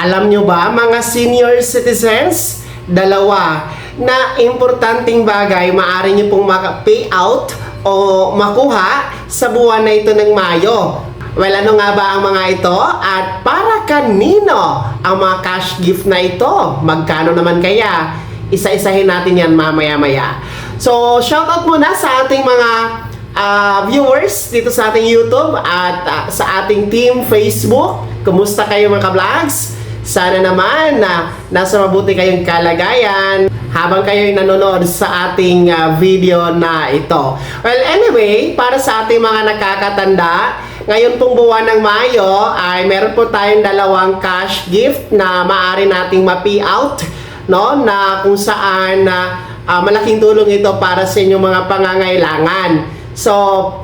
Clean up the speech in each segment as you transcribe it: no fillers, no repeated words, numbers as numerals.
Alam nyo ba, mga senior citizens, dalawa na importanteng bagay maaari nyo pong maka-payout o makuha sa buwan na ito ng Mayo. Well, ano nga ba ang mga ito? At para kanino ang mga cash gift na ito? Magkano naman kaya? Isa-isahin natin yan mamaya-maya. So, shoutout muna sa ating mga viewers dito sa ating YouTube at sa ating team Facebook. Kumusta kayo mga ka-vlogs? Sana naman na nasa mabuti kayong kalagayan habang kayo'y nanonood sa ating video na ito. Well, anyway, para sa ating mga nakakatanda, ngayon pong buwan ng Mayo ay meron po tayong dalawang cash gift na maaari nating ma-payout, no? Na kung saan malaking tulong ito para sa inyong mga pangangailangan. So,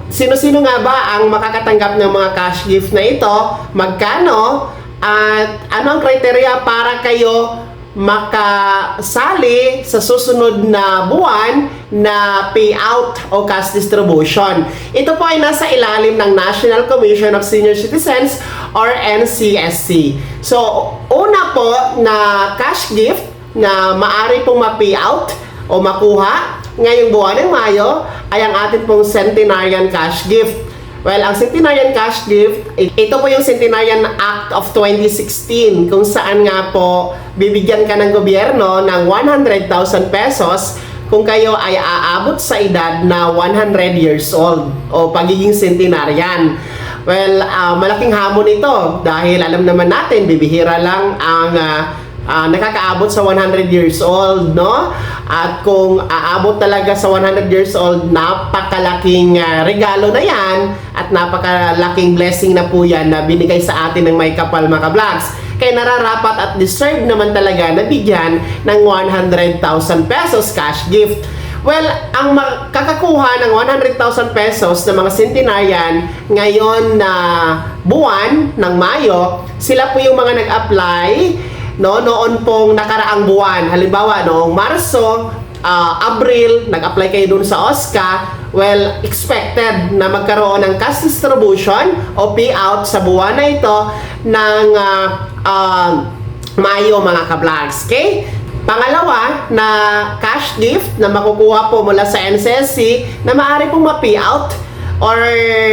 sino-sino nga ba ang makakatanggap ng mga cash gift na ito? Magkano? At ano ang kriteria para kayo makasali sa susunod na buwan na payout o cash distribution? Ito po ay nasa ilalim ng National Commission of Senior Citizens or NCSC. So, una po na cash gift na maaari pong ma-payout o makuha ngayong buwan ng Mayo ay ang atin pong Centenarian Cash Gift. Well, ang Centenarian Cash Gift, ito po yung Centenarian Act of 2016 kung saan nga po bibigyan ka ng gobyerno ng 100,000 pesos kung kayo ay aabot sa edad na 100 years old o pagiging centenarian. Well, malaking hamon ito dahil alam naman natin, bibihira lang ang nakakaabot sa 100 years old, no? At kung aabot talaga sa 100 years old, napakalaking regalo na yan at napakalaking blessing na po yan na binigay sa atin ng May Kapal mga vlogs. Kaya nararapat at deserve naman talaga na bigyan ng 100,000 pesos cash gift. Well, ang makakakuha ng 100,000 pesos ng mga centenarian ngayon na buwan ng Mayo, sila po yung mga nag-apply noon pong nakaraang buwan. Halimbawa, noong Marso, Abril, nag-apply kayo dun sa OSCA. Well, expected na magkaroon ng cash distribution o payout sa buwan na ito ng Mayo mga ka-vlogs. Okay? Pangalawa, na cash gift na makukuha po mula sa NCSC na maaari pong ma-payout or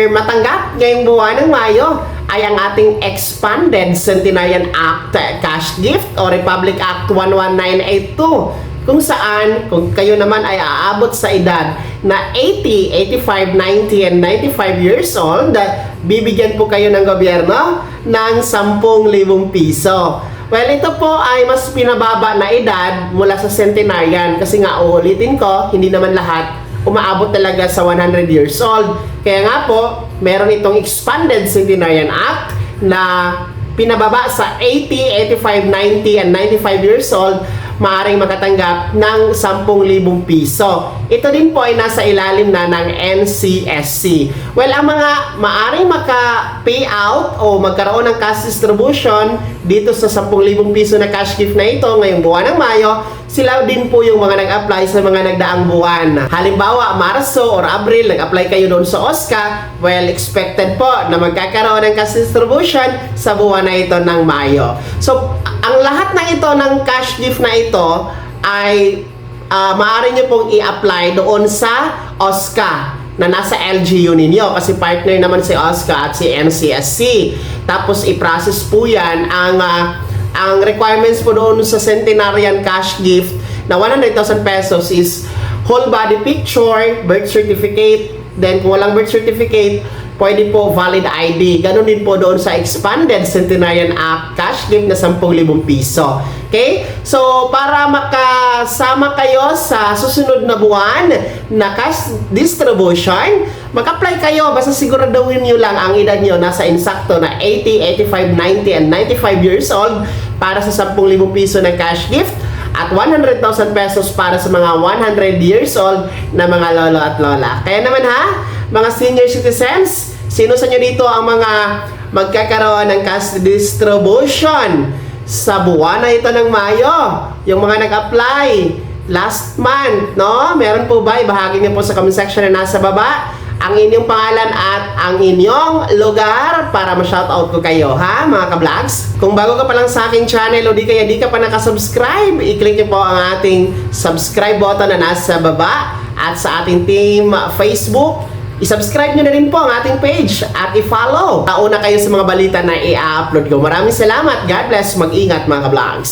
matanggap ngayong buwan ng Mayo ay ang ating Expanded Centenarian Act Cash Gift o Republic Act 11982 kung saan kung kayo naman ay aabot sa edad na 80, 85, 90, and 95 years old, bibigyan po kayo ng gobyerno ng 10,000 piso. Well, ito po ay mas pinababa na edad mula sa centenarian kasi nga uulitin ko, hindi naman lahat umaabot talaga sa 100 years old. Kaya nga po, meron itong Expanded Centenarian Act na pinababa sa 80, 85, 90, and 95 years old, maaaring makatanggap ng 10,000 piso. Ito din po ay nasa ilalim na ng NCSC. Well, ang mga maaaring maka-payout o magkaroon ng cash distribution dito sa 10,000 piso na cash gift na ito ngayong buwan ng Mayo, sila din po yung mga nag-apply sa mga nagdaang buwan. Halimbawa, Marso or Abril, nag-apply kayo doon sa OSCA, well, expected po na magkakaroon ng cash distribution sa buwan na ito ng Mayo. So, ang lahat ng ito ng cash gift na ito ay maaari nyo pong i-apply doon sa OSCA na nasa LGU ninyo kasi partner naman si OSCA at si NCSC. Tapos i-process po yan ang requirements po doon sa Centenarian Cash Gift na 100,000 pesos is whole body picture, birth certificate, then kung walang birth certificate, pwede po valid ID. Ganon din po doon sa Expanded Centenarian Act Cash Gift na 10,000 piso. Okay? So, para makasama kayo sa susunod na buwan na cash distribution, mag-apply kayo. Basta siguraduhin nyo lang ang edad nyo nasa insakto na 80, 85, 90, and 95 years old para sa 10,000 piso na cash gift at 100,000 pesos para sa mga 100 years old na mga lolo at lola. Kaya naman ha, mga senior citizens, sino sa inyo dito ang mga magkakaroon ng cash distribution sa buwan na ito ng Mayo? Yung mga nag-apply last month, no? Meron po ba? Ibahagi niyo po sa comment section na nasa baba. ang inyong pangalan at ang inyong lugar para ma-shoutout ko kayo, ha, mga ka-vlogs? Kung bago ka pa lang sa aking channel o di kaya di ka pa nakasubscribe, i-click niyo po ang ating subscribe button na nasa baba at sa ating team Facebook. I-subscribe nyo na rin po ang ating page at i-follow. Tauna kayo sa mga balita na i-upload ko. Maraming salamat. God bless. Mag-ingat mga ka-vlogs.